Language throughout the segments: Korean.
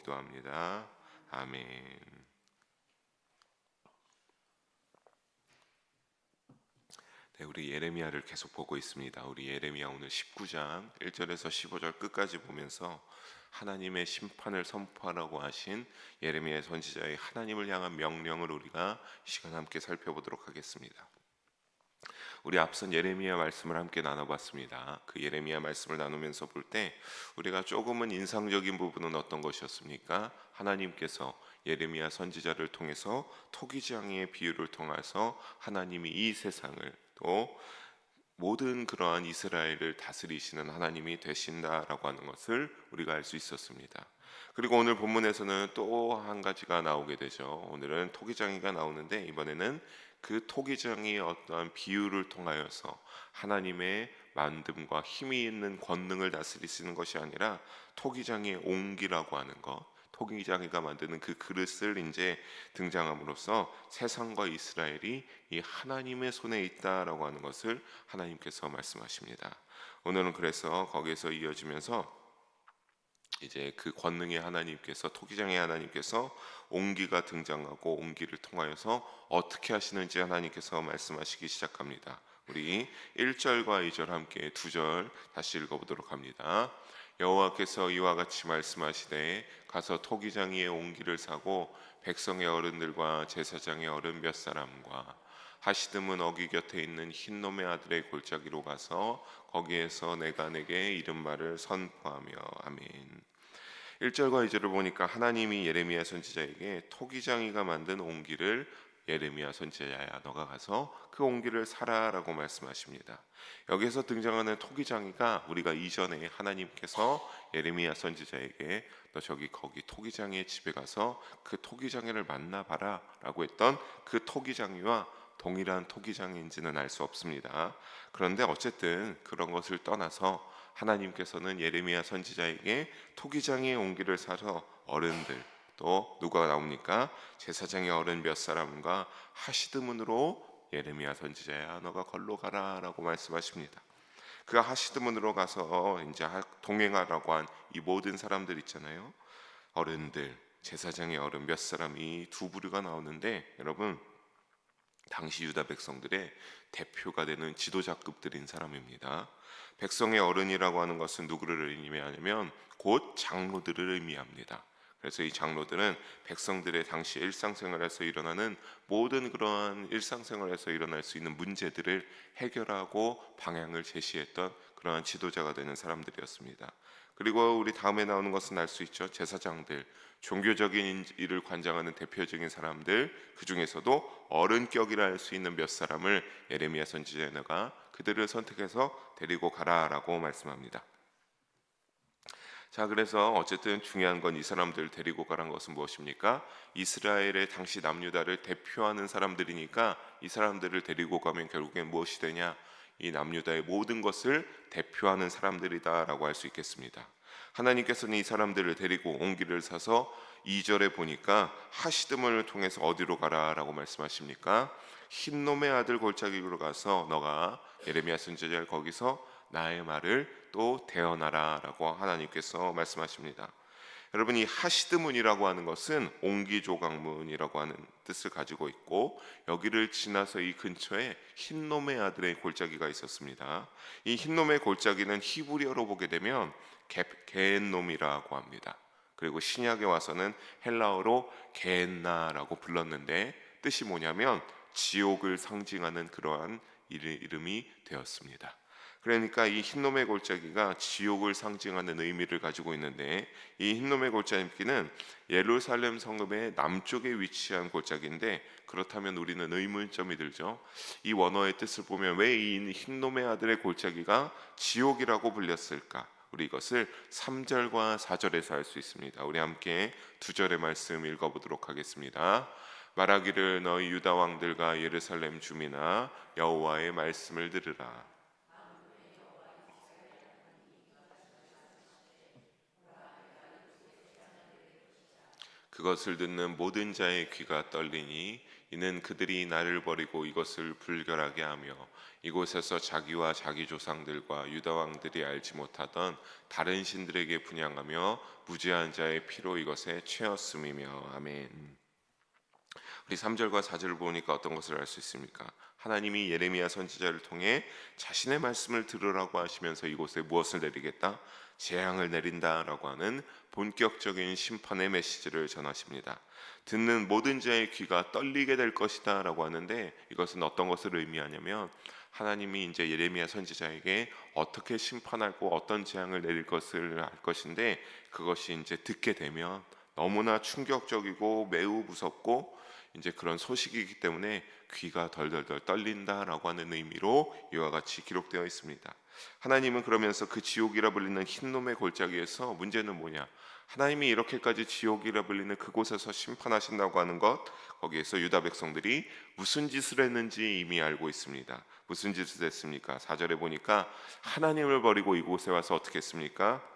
기도합니다. 아멘. 네, 우리 예레미야를 계속 보고 있습니다. 우리 예레미야 오늘 19장 1절에서 15절 끝까지 보면서 하나님의 심판을 선포하라고 하신 예레미야 선지자의 하나님을 향한 명령을 우리가 이 시간 함께 살펴보도록 하겠습니다. 우리 앞선 예레미야 말씀을 함께 나눠봤습니다. 그 예레미야 말씀을 나누면서 볼 때 우리가 조금은 인상적인 부분은 어떤 것이었습니까? 하나님께서 예레미야 선지자를 통해서 토기장의 비유를 통해서 하나님이 이 세상을 또 모든 그러한 이스라엘을 다스리시는 하나님이 되신다라고 하는 것을 우리가 알 수 있었습니다. 그리고 오늘 본문에서는 또 한 가지가 나오게 되죠. 오늘은 토기장이가 나오는데 이번에는 그 토기장이 어떠한 비유를 통하여서 하나님의 만듦과 힘이 있는 권능을 다스리시는 것이 아니라 토기장의 옹기라고 하는 것, 토기장이가 만드는 그 그릇을 이제 등장함으로써 세상과 이스라엘이 이 하나님의 손에 있다라고 하는 것을 하나님께서 말씀하십니다. 오늘은 그래서 거기에서 이어지면서 이제 그 권능의 하나님께서 토기장의 하나님께서 옹기가 등장하고 옹기를 통하여서 어떻게 하시는지 하나님께서 말씀하시기 시작합니다. 우리 1절과 2절 함께 2절 다시 읽어보도록 합니다. 여호와께서 이와 같이 말씀하시되 가서 토기장이의 옹기를 사고 백성의 어른들과 제사장의 어른 몇 사람과 하시듬은 어귀 곁에 있는 흰놈의 아들의 골짜기로 가서 거기에서 내가 내게 이른 말을 선포하며 아멘. 1절과 2절을 보니까 하나님이 예레미야 선지자에게 토기장이가 만든 옹기를 예레미야 선지자야 너가 가서 그 옹기를 사라라고 말씀하십니다. 여기서 등장하는 토기장이가 우리가 이전에 하나님께서 예레미야 선지자에게 너 거기 토기장이의 집에 가서 그 토기장이를 만나봐라 라고 했던 그 토기장이와 동일한 토기장인지는 알 수 없습니다. 그런데 어쨌든 그런 것을 떠나서 하나님께서는 예레미야 선지자에게 토기장의 옹기를 사서 어른들 또 누가 나옵니까? 제사장의 어른 몇 사람과 하시드문으로 예레미야 선지자야 너가 걸로 가라라고 말씀하십니다. 그 하시드문으로 가서 이제 동행하라고 한 이 모든 사람들 있잖아요. 어른들, 제사장의 어른 몇 사람이 두 부류가 나오는데 여러분 당시 유다 백성들의 대표가 되는 지도자급들인 사람입니다. 백성의 어른이라고 하는 것은 누구를 의미하냐면 곧 장로들을 의미합니다. 그래서 이 장로들은 백성들의 당시 일상생활에서 일어나는 모든 그러한 일상생활에서 일어날 수 있는 문제들을 해결하고 방향을 제시했던 그러한 지도자가 되는 사람들이었습니다. 그리고 우리 다음에 나오는 것은 알 수 있죠. 제사장들, 종교적인 일을 관장하는 대표적인 사람들, 그 중에서도 어른격이라 할 수 있는 몇 사람을 예레미야 선지자가 그들을 선택해서 데리고 가라라고 말씀합니다. 자, 그래서 어쨌든 중요한 건 이 사람들 데리고 가란 것은 무엇입니까? 이스라엘의 당시 남유다를 대표하는 사람들이니까 이 사람들을 데리고 가면 결국엔 무엇이 되냐? 이 남유다의 모든 것을 대표하는 사람들이다라고 할 수 있겠습니다. 하나님께서는 이 사람들을 데리고 옹기를 사서 2절에 보니까 하시드문을 통해서 어디로 가라라고 말씀하십니까? 흰놈의 아들 골짜기로 가서 너가 예레미야 선지자를 거기서 나의 말을 또 대언하라라고 하나님께서 말씀하십니다. 여러분 이 하시드문이라고 하는 것은 옹기조각문이라고 하는 뜻을 가지고 있고 여기를 지나서 이 근처에 흰놈의 아들의 골짜기가 있었습니다. 이 흰놈의 골짜기는 히브리어로 보게 되면 게엔놈이라고 합니다. 그리고 신약에 와서는 헬라어로 게엔나라고 불렀는데 뜻이 뭐냐면 지옥을 상징하는 그러한 이름이 되었습니다. 그러니까 이 흰놈의 골짜기가 지옥을 상징하는 의미를 가지고 있는데 이 흰놈의 골짜기는 예루살렘 성읍의 남쪽에 위치한 골짜기인데 그렇다면 우리는 의문점이 들죠. 이 원어의 뜻을 보면 왜 이 흰놈의 아들의 골짜기가 지옥이라고 불렸을까? 우리 이것을 3절과 4절에서 알 수 있습니다. 우리 함께 2절의 말씀 읽어보도록 하겠습니다. 말하기를 너희 유다 왕들과 예루살렘 주민아 여호와의 말씀을 들으라. 그것을 듣는 모든 자의 귀가 떨리니 이는 그들이 나를 버리고 이것을 불결하게 하며 이곳에서 자기와 자기 조상들과 유다 왕들이 알지 못하던 다른 신들에게 분향하며 무지한 자의 피로 이것에 채웠음이며. 아멘. 우리 3절과 4절을 보니까 어떤 것을 알 수 있습니까? 하나님이 예레미야 선지자를 통해 자신의 말씀을 들으라고 하시면서 이곳에 무엇을 내리겠다? 재앙을 내린다라고 하는 본격적인 심판의 메시지를 전하십니다. 듣는 모든 자의 귀가 떨리게 될 것이다 라고 하는데, 이것은 어떤 것을 의미하냐면 하나님이 이제 예레미야 선지자에게 어떻게 심판하고 어떤 재앙을 내릴 것을 알 것인데, 그것이 이제 듣게 되면 너무나 충격적이고 매우 무섭고 이제 그런 소식이기 때문에 귀가 덜덜덜 떨린다라고 하는 의미로 이와 같이 기록되어 있습니다. 하나님은 그러면서 그 지옥이라 불리는 흰놈의 골짜기에서, 문제는 뭐냐? 하나님이 이렇게까지 지옥이라 불리는 그곳에서 심판하신다고 하는 것, 거기에서 유다 백성들이 무슨 짓을 했는지 이미 알고 있습니다. 무슨 짓을 했습니까? 4절에 보니까 하나님을 버리고 이곳에 와서 어떻게 했습니까?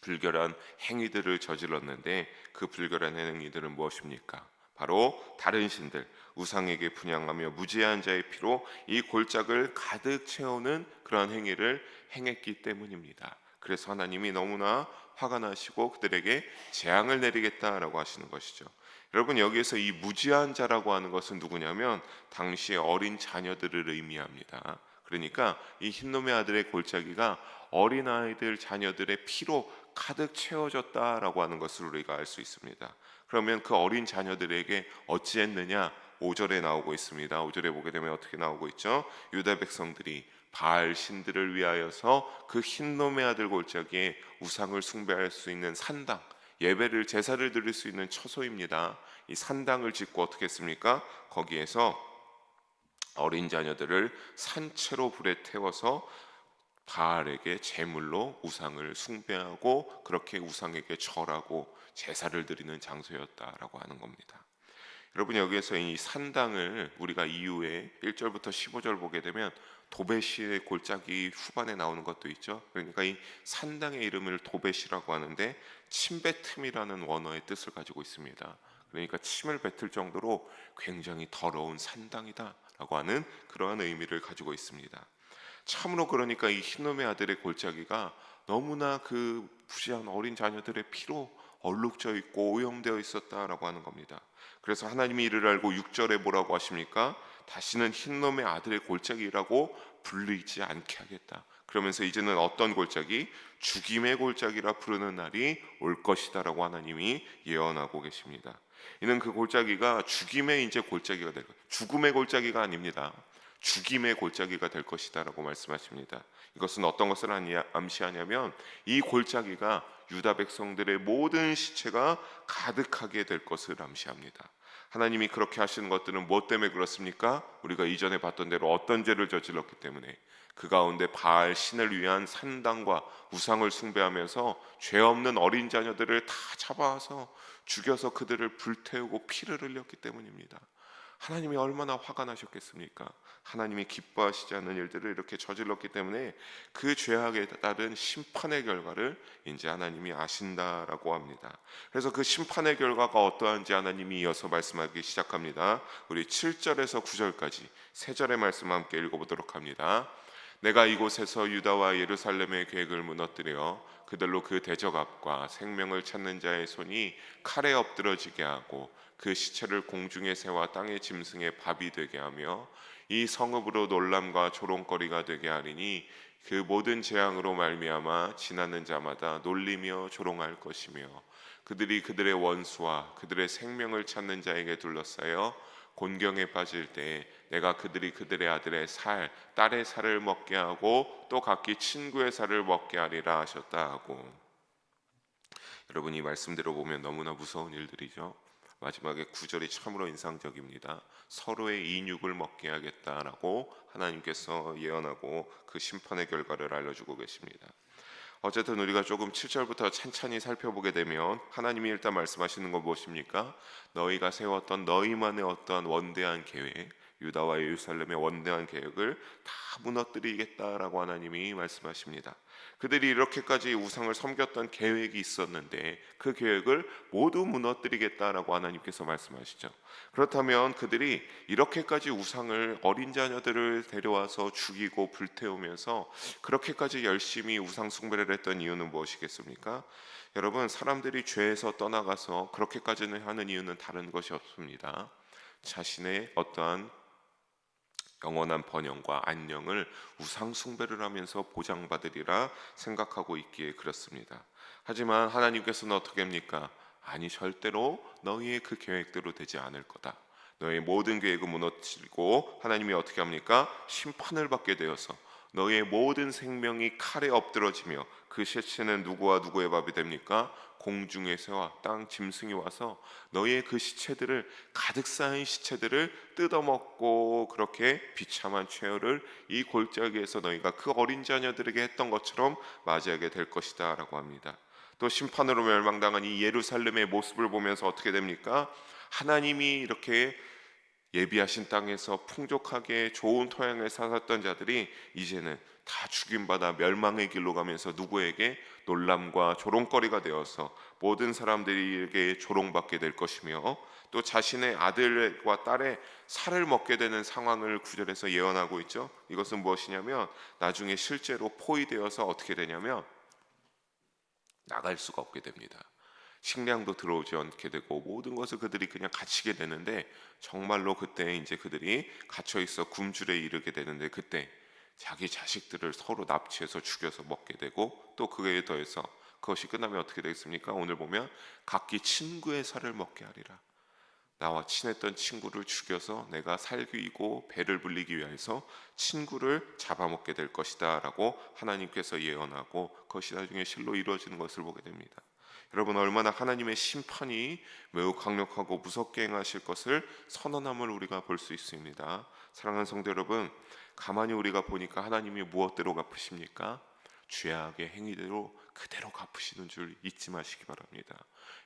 불결한 행위들을 저질렀는데, 그 불결한 행위들은 무엇입니까? 바로 다른 신들, 우상에게 분향하며 무지한 자의 피로 이 골짜기를 가득 채우는 그러한 행위를 행했기 때문입니다. 그래서 하나님이 너무나 화가 나시고 그들에게 재앙을 내리겠다라고 하시는 것이죠. 여러분, 여기에서 이 무지한 자라고 하는 것은 누구냐면 당시의 어린 자녀들을 의미합니다. 그러니까 이 흰놈의 아들의 골짜기가 어린 아이들, 자녀들의 피로 가득 채워졌다라고 하는 것을 우리가 알 수 있습니다. 그러면 그 어린 자녀들에게 어찌했느냐? 5절에 나오고 있습니다. 5절에 보게 되면 어떻게 나오고 있죠? 유다 백성들이 바알 신들을 위하여서 그 흰놈의 아들 골짜기에 우상을 숭배할 수 있는 산당, 예배를, 제사를 드릴 수 있는 처소입니다. 이 산당을 짓고 어떻게 했습니까? 거기에서 어린 자녀들을 산채로 불에 태워서 바알에게 제물로 우상을 숭배하고 그렇게 우상에게 절하고 제사를 드리는 장소였다라고 하는 겁니다. 여러분, 여기에서 이 산당을 우리가 이후에 1절부터 15절 보게 되면 도베시의 골짜기 후반에 나오는 것도 있죠. 그러니까 이 산당의 이름을 도베시라고 하는데 침뱉음이라는 원어의 뜻을 가지고 있습니다. 그러니까 침을 뱉을 정도로 굉장히 더러운 산당이다라고 하는 그러한 의미를 가지고 있습니다. 참으로 그러니까 이 흰놈의 아들의 골짜기가 너무나 그 부지한 어린 자녀들의 피로 얼룩져 있고 오염되어 있었다라고 하는 겁니다. 그래서 하나님이 이를 알고 6절에 뭐라고 하십니까? 다시는 흰놈의 아들의 골짜기라고 불리지 않게 하겠다. 그러면서 이제는 어떤 골짜기? 죽임의 골짜기라 부르는 날이 올 것이다라고 하나님이 예언하고 계십니다. 이는 그 골짜기가 죽임의 이제 골짜기가 될 거예요. 죽음의 골짜기가 아닙니다. 죽임의 골짜기가 될 것이다라고 말씀하십니다. 이것은 어떤 것을 암시하냐면 이 골짜기가 유다 백성들의 모든 시체가 가득하게 될 것을 암시합니다. 하나님이 그렇게 하시는 것들은 무엇 때문에 그렇습니까? 우리가 이전에 봤던 대로 어떤 죄를 저질렀기 때문에, 그 가운데 바알 신을 위한 산당과 우상을 숭배하면서 죄 없는 어린 자녀들을 다 잡아와서 죽여서 그들을 불태우고 피를 흘렸기 때문입니다. 하나님이 얼마나 화가 나셨겠습니까? 하나님이 기뻐하시지 않는 일들을 이렇게 저질렀기 때문에 그 죄악에 따른 심판의 결과를 이제 하나님이 아신다라고 합니다. 그래서 그 심판의 결과가 어떠한지 하나님이 이어서 말씀하기 시작합니다. 우리 7절에서 9절까지 세 절의 말씀 함께 읽어보도록 합니다. 내가 이곳에서 유다와 예루살렘의 계획을 무너뜨려 그들로 그 대적압과 생명을 찾는 자의 손이 칼에 엎드러지게 하고 그 시체를 공중의 새와 땅의 짐승의 밥이 되게 하며 이 성읍으로 놀람과 조롱거리가 되게 하리니 그 모든 재앙으로 말미암아 지나는 자마다 놀리며 조롱할 것이며 그들이 그들의 원수와 그들의 생명을 찾는 자에게 둘러싸여 곤경에 빠질 때에 내가 그들이 그들의 아들의 살, 딸의 살을 먹게 하고 또 각기 친구의 살을 먹게 하리라 하셨다 하고. 여러분, 이 말씀대로 보면 너무나 무서운 일들이죠. 마지막에 9절이 참으로 인상적입니다. 서로의 인육을 먹게 하겠다라고 하나님께서 예언하고 그 심판의 결과를 알려주고 계십니다. 어쨌든 우리가 조금 7절부터 찬찬히 살펴보게 되면 하나님이 일단 말씀하시는 건 무엇입니까? 너희가 세웠던 너희만의 어떠한 원대한 계획, 유다와 예루살렘의 원대한 계획을 다 무너뜨리겠다라고 하나님이 말씀하십니다. 그들이 이렇게까지 우상을 섬겼던 계획이 있었는데 그 계획을 모두 무너뜨리겠다라고 하나님께서 말씀하시죠. 그렇다면 그들이 이렇게까지 우상을, 어린 자녀들을 데려와서 죽이고 불태우면서 그렇게까지 열심히 우상 숭배를 했던 이유는 무엇이겠습니까? 여러분, 사람들이 죄에서 떠나가서 그렇게까지는 하는 이유는 다른 것이 없습니다. 자신의 어떠한 영원한 번영과 안녕을 우상 숭배를 하면서 보장받으리라 생각하고 있기에 그렇습니다. 하지만 하나님께서는 어떻게 합니까? 아니, 절대로 너희의 그 계획대로 되지 않을 거다. 너희의 모든 계획은 무너지고 하나님이 어떻게 합니까? 심판을 받게 되어서 너희의 모든 생명이 칼에 엎드러지며 그 시체는 누구와 누구의 밥이 됩니까? 공중의 새와 땅 짐승이 와서 너희의 그 시체들을, 가득 쌓인 시체들을 뜯어먹고 그렇게 비참한 최후를 이 골짜기에서 너희가 그 어린 자녀들에게 했던 것처럼 맞이하게 될 것이다 라고 합니다. 또 심판으로 멸망당한 이 예루살렘의 모습을 보면서 어떻게 됩니까? 하나님이 이렇게 예비하신 땅에서 풍족하게 좋은 토양을 살았던 자들이 이제는 다 죽임받아 멸망의 길로 가면서 누구에게 놀람과 조롱거리가 되어서 모든 사람들에게 조롱받게 될 것이며, 또 자신의 아들과 딸의 살을 먹게 되는 상황을 구절에서 예언하고 있죠. 이것은 무엇이냐면 나중에 실제로 포위되어서 어떻게 되냐면 나갈 수가 없게 됩니다. 식량도 들어오지 않게 되고 모든 것을 그들이 그냥 갇히게 되는데, 정말로 그때 이제 그들이 갇혀 있어 굶주려 이르게 되는데, 그때 자기 자식들을 서로 납치해서 죽여서 먹게 되고, 또 그에 더해서 그것이 끝나면 어떻게 되겠습니까? 오늘 보면 각기 친구의 살을 먹게 하리라. 나와 친했던 친구를 죽여서 내가 살기고 배를 불리기 위해서 친구를 잡아먹게 될 것이다 라고 하나님께서 예언하고, 그것이 나중에 실로 이루어지는 것을 보게 됩니다. 여러분, 얼마나 하나님의 심판이 매우 강력하고 무섭게 행하실 것을 선언함을 우리가 볼 수 있습니다. 사랑하는 성도 여러분, 가만히 우리가 보니까 하나님이 무엇대로 갚으십니까? 죄악의 행위대로 그대로 갚으시는 줄 잊지 마시기 바랍니다.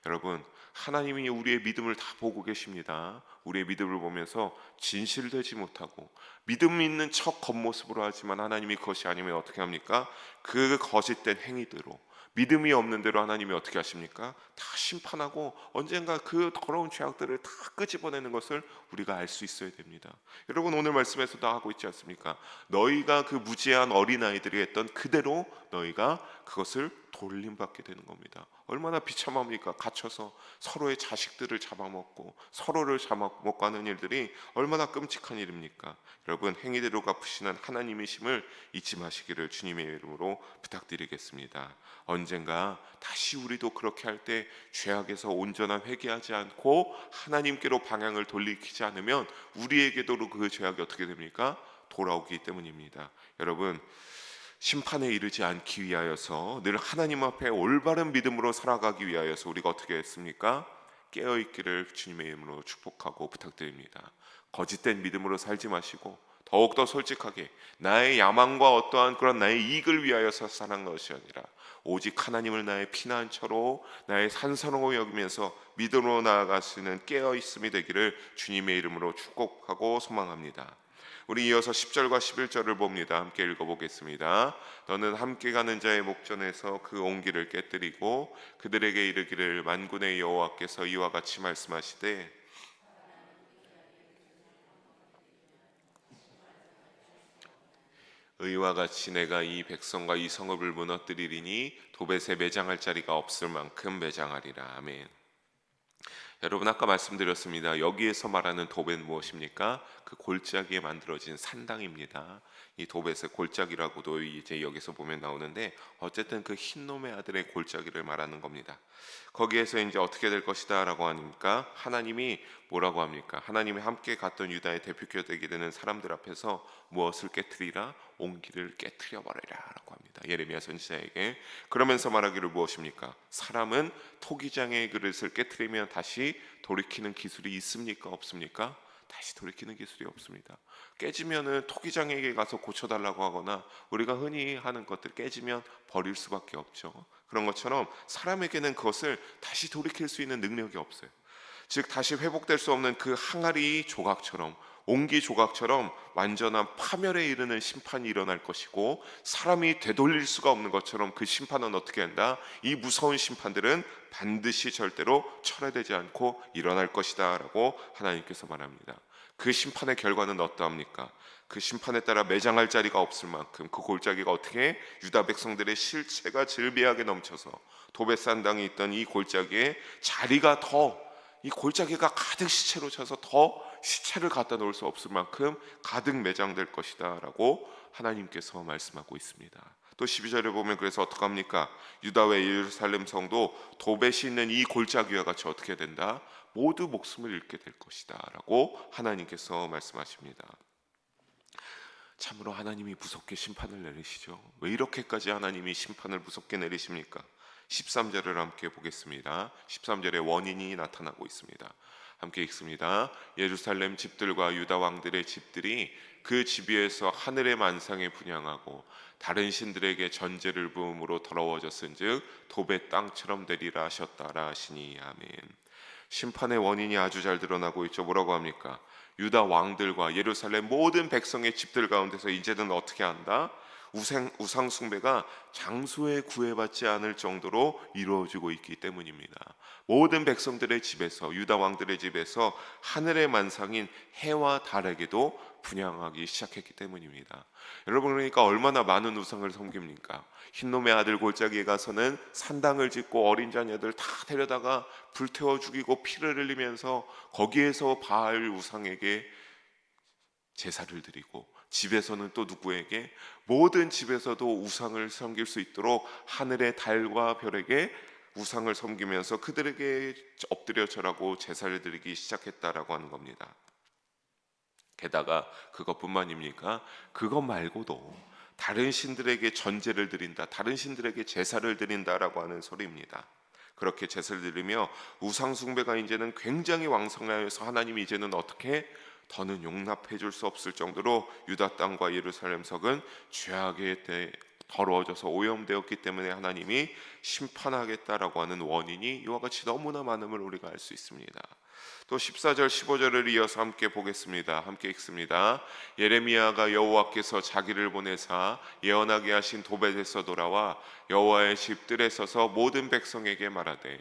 여러분, 하나님이 우리의 믿음을 다 보고 계십니다. 우리의 믿음을 보면서 진실되지 못하고 믿음 있는 척 겉모습으로 하지만 하나님이 그것이 아니면 어떻게 합니까? 그 거짓된 행위대로, 믿음이 없는 대로 하나님이 어떻게 하십니까? 다 심판하고 언젠가 그 더러운 죄악들을 다 끄집어내는 것을 우리가 알 수 있어야 됩니다. 여러분, 오늘 말씀에서도 하고 있지 않습니까? 너희가 그 무지한 어린아이들이 했던 그대로 너희가 그것을 돌림받게 되는 겁니다. 얼마나 비참합니까? 갇혀서 서로의 자식들을 잡아먹고 서로를 잡아먹고 하는 일들이 얼마나 끔찍한 일입니까? 여러분, 행위대로 갚으시는 하나님이심을 잊지 마시기를 주님의 이름으로 부탁드리겠습니다. 언젠가 다시 우리도 그렇게 할 때 죄악에서 온전한 회개하지 않고 하나님께로 방향을 돌리지 않으면 우리에게도 그 죄악이 어떻게 됩니까? 돌아오기 때문입니다. 여러분, 심판에 이르지 않기 위하여서 늘 하나님 앞에 올바른 믿음으로 살아가기 위하여서 우리가 어떻게 했습니까? 깨어있기를 주님의 이름으로 축복하고 부탁드립니다. 거짓된 믿음으로 살지 마시고 더욱더 솔직하게 나의 야망과 어떠한 그런 나의 이익을 위하여서 사는 것이 아니라 오직 하나님을 나의 피난처로, 나의 산성으로 여기면서 믿음으로 나아가시는 깨어있음이 되기를 주님의 이름으로 축복하고 소망합니다. 우리 이어서 10절과 11절을 봅니다. 함께 읽어보겠습니다. 너는 함께 가는 자의 목전에서 그 온기를 깨뜨리고 그들에게 이르기를 만군의 여호와께서 이와 같이 말씀하시되 의와 같이 내가 이 백성과 이 성읍을 무너뜨리리니 도벳에 매장할 자리가 없을 만큼 매장하리라. 아멘. 여러분, 아까 말씀드렸습니다. 여기에서 말하는 도벳은 무엇입니까? 그 골짜기에 만들어진 산당입니다. 이 도벳의 골짜기라고도 이제 여기서 보면 나오는데, 어쨌든 그 흰놈의 아들의 골짜기를 말하는 겁니다. 거기에서 이제 어떻게 될 것이다 라고 하니까 하나님이 뭐라고 합니까? 하나님이 함께 갔던 유다의 대표가 되게 되는 사람들 앞에서 무엇을 깨트리라? 온기를 깨트려 버리라 라고 합니다. 예레미야 선지자에게. 그러면서 말하기를 무엇입니까? 사람은 토기장의 그릇을 깨트리면 다시 돌이키는 기술이 있습니까? 없습니까? 다시 돌이키는 기술이 없습니다. 깨지면은 토기장에게 가서 고쳐달라고 하거나 우리가 흔히 하는 것들 깨지면 버릴 수밖에 없죠. 그런 것처럼 사람에게는 그것을 다시 돌이킬 수 있는 능력이 없어요. 즉 다시 회복될 수 없는 그 항아리 조각처럼, 옹기 조각처럼 완전한 파멸에 이르는 심판이 일어날 것이고, 사람이 되돌릴 수가 없는 것처럼 그 심판은 어떻게 한다? 이 무서운 심판들은 반드시 절대로 철회되지 않고 일어날 것이다 라고 하나님께서 말합니다. 그 심판의 결과는 어떠합니까? 그 심판에 따라 매장할 자리가 없을 만큼 그 골짜기가 어떻게 유다 백성들의 실체가 질비하게 넘쳐서 도벳산당에 있던 이 골짜기에 자리가 더, 이 골짜기가 가득 시체로 차서 더 시체를 갖다 놓을 수 없을 만큼 가득 매장될 것이다 라고 하나님께서 말씀하고 있습니다. 또 12절에 보면 그래서 어떡합니까? 유다와 예루살렘 성도 도벳이 있는 이 골짜기와 같이 어떻게 된다? 모두 목숨을 잃게 될 것이다 라고 하나님께서 말씀하십니다. 참으로 하나님이 무섭게 심판을 내리시죠. 왜 이렇게까지 하나님이 심판을 무섭게 내리십니까? 13절을 함께 보겠습니다. 13절에 원인이 나타나고 있습니다. 함께 읽습니다. 예루살렘 집들과 유다 왕들의 집들이 그 집 위에서 하늘의 만상에 분향하고 다른 신들에게 전제를 부음으로 더러워졌은즉 도벳 땅처럼 되리라 하셨다라 하시니. 아멘. 심판의 원인이 아주 잘 드러나고 있죠. 뭐라고 합니까? 유다 왕들과 예루살렘 모든 백성의 집들 가운데서 이제는 어떻게 한다? 우상 숭배가 장소에 구애받지 않을 정도로 이루어지고 있기 때문입니다. 모든 백성들의 집에서, 유다 왕들의 집에서 하늘의 만상인 해와 달에게도 분향하기 시작했기 때문입니다. 여러분, 그러니까 얼마나 많은 우상을 섬깁니까? 흰놈의 아들 골짜기에 가서는 산당을 짓고 어린 자녀들 다 데려다가 불태워 죽이고 피를 흘리면서 거기에서 바알 우상에게 제사를 드리고, 집에서는 또 누구에게? 모든 집에서도 우상을 섬길 수 있도록 하늘의 달과 별에게 우상을 섬기면서 그들에게 엎드려 절하고 제사를 드리기 시작했다라고 하는 겁니다. 게다가 그것뿐만입니까? 그것 말고도 다른 신들에게 전제를 드린다, 다른 신들에게 제사를 드린다라고 하는 소리입니다. 그렇게 제사를 드리며 우상 숭배가 이제는 굉장히 왕성하여서 하나님이 이제는 어떻게 더는 용납해 줄 수 없을 정도로 유다 땅과 예루살렘 성은 죄악에 더러워져서 오염되었기 때문에 하나님이 심판하겠다라고 하는 원인이 이와 같이 너무나 많음을 우리가 알 수 있습니다. 또 14절 15절을 이어서 함께 보겠습니다. 함께 읽습니다. 예레미야가 여호와께서 자기를 보내사 예언하게 하신 도벳에서 돌아와 여호와의 집들에 서서 모든 백성에게 말하되,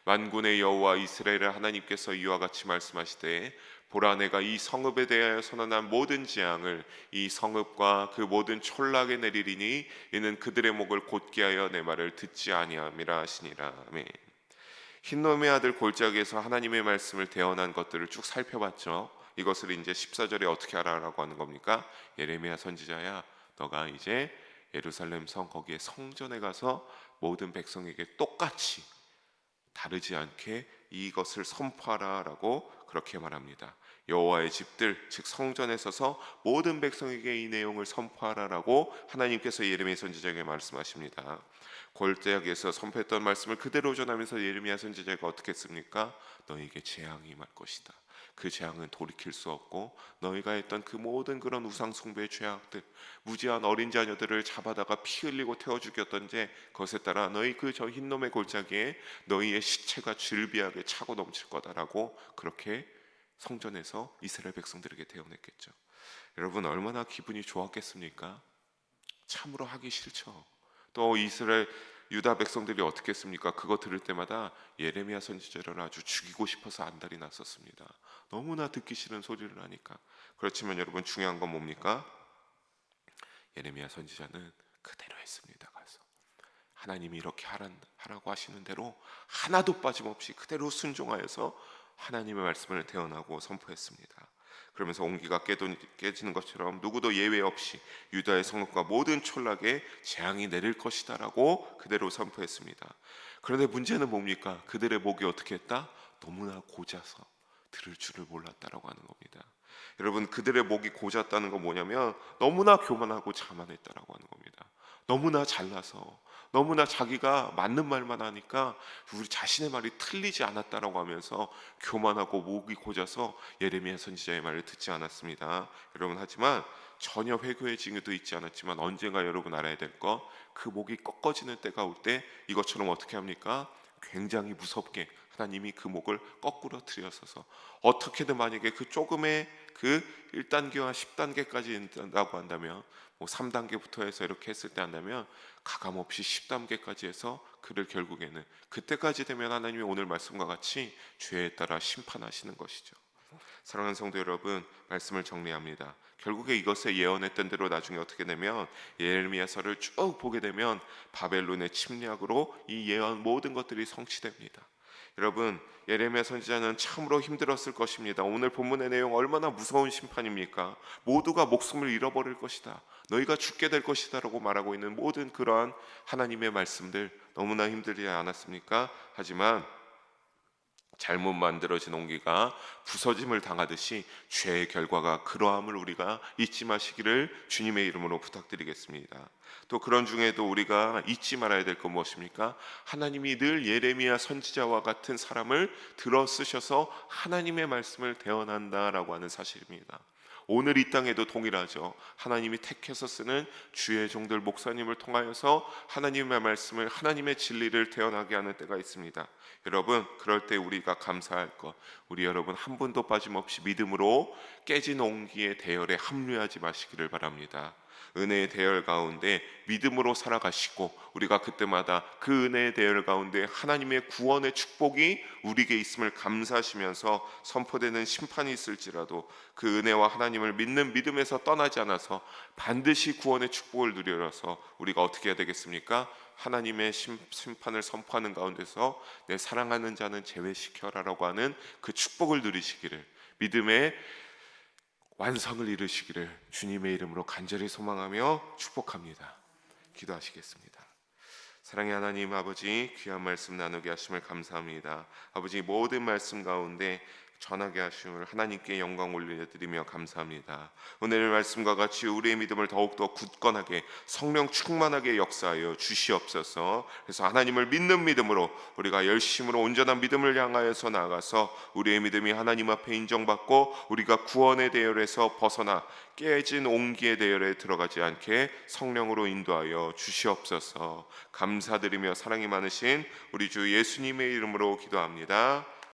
만군의 여호와 이스라엘의 하나님께서 이와 같이 말씀하시되, 보라, 내가 이 성읍에 대하여 선언한 모든 재앙을 이 성읍과 그 모든 촌락에 내리리니 이는 그들의 목을 곧게 하여 내 말을 듣지 아니함이라 하시니라. 아멘. 흰놈의 아들 골짜기에서 하나님의 말씀을 대언한 것들을 쭉 살펴봤죠. 이것을 이제 14절에 어떻게 하라고 하는 겁니까? 예레미야 선지자야, 너가 이제 예루살렘 성 거기에 성전에 가서 모든 백성에게 똑같이 다르지 않게 이것을 선포하라라고 그렇게 말합니다. 여호와의 집들, 즉 성전에 서서 모든 백성에게 이 내용을 선포하라라고 하나님께서 예레미야 선지자에게 말씀하십니다. 골짜기에서 선포했던 말씀을 그대로 전하면서 예레미야 선지자가 어떻게 했습니까? 너에게 재앙이 임할 것이다. 그 재앙은 돌이킬 수 없고, 너희가 했던 그 모든 그런 우상 숭배의 죄악들, 무지한 어린 자녀들을 잡아다가 피 흘리고 태워 죽였던 제 그것에 따라 너희 그 저 흰놈의 골짜기에 너희의 시체가 질비하게 차고 넘칠 거다라고 그렇게 성전에서 이스라엘 백성들에게 대언했겠죠. 여러분, 얼마나 기분이 좋았겠습니까? 참으로 하기 싫죠. 또 이스라엘 유다 백성들이 어떻게 했습니까? 그거 들을 때마다 예레미야 선지자를 아주 죽이고 싶어서 안달이 났었습니다. 너무나 듣기 싫은 소리를 하니까. 그렇지만 여러분, 중요한 건 뭡니까? 예레미야 선지자는 그대로 했습니다. 가서 하나님이 이렇게 하라고 하시는 대로 하나도 빠짐없이 그대로 순종하여서 하나님의 말씀을 대언하고 선포했습니다. 그러면서 온기가 깨지는 것처럼 누구도 예외 없이 유다의 성읍과 모든 촌락에 재앙이 내릴 것이다 라고 그대로 선포했습니다. 그런데 문제는 뭡니까? 그들의 목이 어떻게 했다? 너무나 고자서 들을 줄을 몰랐다라고 하는 겁니다. 여러분, 그들의 목이 고잤다는 건 뭐냐면 너무나 교만하고 자만했다라고 하는 겁니다. 너무나 잘나서, 너무나 자기가 맞는 말만 하니까 우리 자신의 말이 틀리지 않았다라고 하면서 교만하고 목이 고자서 예레미야 선지자의 말을 듣지 않았습니다. 여러분, 하지만 전혀 회개의 징후도 있지 않았지만 언젠가 여러분 알아야 될 거, 그 목이 꺾어지는 때가 올 때 이것처럼 어떻게 합니까? 굉장히 무섭게 하나님이 그 목을 거꾸로 들여서서 어떻게든 만약에 그 조금의 그 1단계와 10단계까지 인다고 한다면, 뭐 3단계부터 해서 이렇게 했을 때 한다면 가감없이 10단계까지 해서 그를 결국에는 그때까지 되면 하나님이 오늘 말씀과 같이 죄에 따라 심판하시는 것이죠. 사랑하는 성도 여러분, 말씀을 정리합니다. 결국에 이것을 예언했던 대로 나중에 어떻게 되면 예레미야서를 쭉 보게 되면 바벨론의 침략으로 이 예언 모든 것들이 성취됩니다. 여러분, 예레미야 선지자는 참으로 힘들었을 것입니다. 오늘 본문의 내용 얼마나 무서운 심판입니까? 모두가 목숨을 잃어버릴 것이다, 너희가 죽게 될 것이다 라고 말하고 있는 모든 그러한 하나님의 말씀들 너무나 힘들지 않았습니까? 하지만 잘못 만들어진 옹기가 부서짐을 당하듯이 죄의 결과가 그러함을 우리가 잊지 마시기를 주님의 이름으로 부탁드리겠습니다. 또 그런 중에도 우리가 잊지 말아야 될 건 무엇입니까? 하나님이 늘 예레미야 선지자와 같은 사람을 들어 쓰셔서 하나님의 말씀을 대언한다라고 하는 사실입니다. 오늘 이 땅에도 동일하죠. 하나님이 택해서 쓰는 주의 종들 목사님을 통하여서 하나님의 말씀을, 하나님의 진리를 대언하게 하는 때가 있습니다. 여러분, 그럴 때 우리가 감사할 것, 우리 여러분 한 분도 빠짐없이 믿음으로 깨진 옹기의 대열에 합류하지 마시기를 바랍니다. 은혜의 대열 가운데 믿음으로 살아가시고, 우리가 그때마다 그 은혜의 대열 가운데 하나님의 구원의 축복이 우리에게 있음을 감사하시면서 선포되는 심판이 있을지라도 그 은혜와 하나님을 믿는 믿음에서 떠나지 않아서 반드시 구원의 축복을 누려서 우리가 어떻게 해야 되겠습니까? 하나님의 심판을 선포하는 가운데서 내 사랑하는 자는 제외시켜라라고 하는 그 축복을 누리시기를, 믿음의 완성을 이루시기를 주님의 이름으로 간절히 소망하며 축복합니다. 기도하시겠습니다. 사랑의 하나님 아버지, 귀한 말씀 나누게 하심을 감사합니다. 아버지, 모든 말씀 가운데 전하게 하심을 하나님께 영광 올려드리며 감사합니다. 오늘의 말씀과 같이 우리의 믿음을 더욱더 굳건하게 성령 충만하게 역사하여 주시옵소서. 그래서 하나님을 믿는 믿음으로 우리가 열심으로 온전한 믿음을 향하여서 나아가서 우리의 믿음이 하나님 앞에 인정받고 우리가 구원의 대열에서 벗어나 깨진 옹기의 대열에 들어가지 않게 성령으로 인도하여 주시옵소서. 감사드리며 사랑이 많으신 우리 주 예수님의 이름으로 기도합니다.